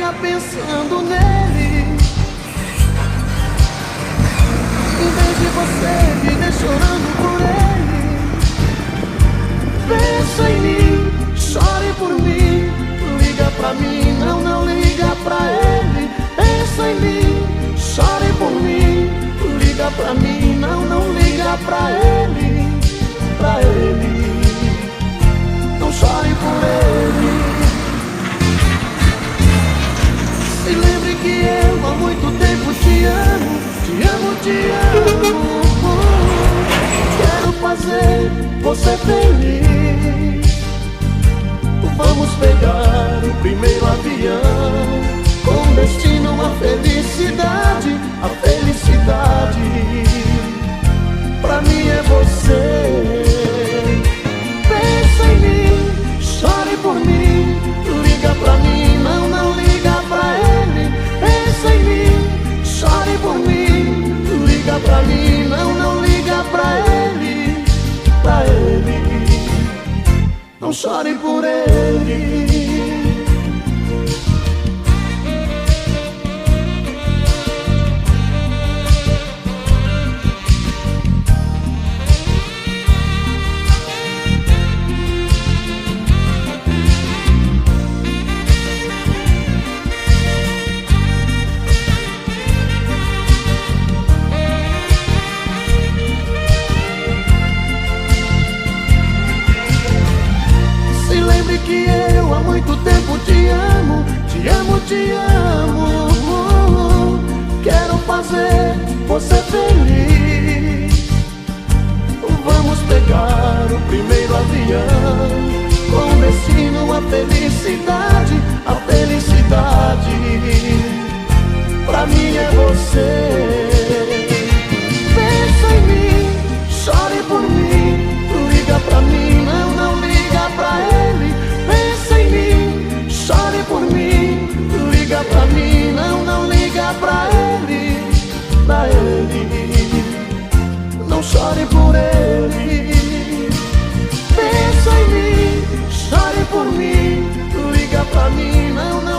dia pensando nele. Em vez de você viver chorando por ele, pensa em mim, chore por mim. Liga pra mim, não, não liga pra ele. Pensa em mim, chore por mim. Liga pra mim, não, não liga pra ele. Pra ele, não chore por ele. Se lembre que eu há muito tempo te amo, te amo, te amo. Quero fazer você feliz. Vamos pegar o primeiro avião, com destino à felicidade, a felicidade. Pra mim é você. Pensa em mim, chore por mim. Liga pra mim, não, não liga pra ele. Pensa em mim, chore por mim. Liga pra mim, não, não liga pra ele. Pra ele, não chore por ele. Que eu há muito tempo te amo, te amo, te amo. Quero fazer você feliz. Vamos pegar o primeiro avião, com destino à felicidade, a felicidade. Pra mim é você. Pensa em mim, chore por mim. Liga pra mim, não, não liga pra ele. Pensa em mim, chore por mim. Liga pra mim, não, não liga pra ele. Pra ele, não chore por ele. Pensa em mim, chore por mim. Liga pra mim, não, não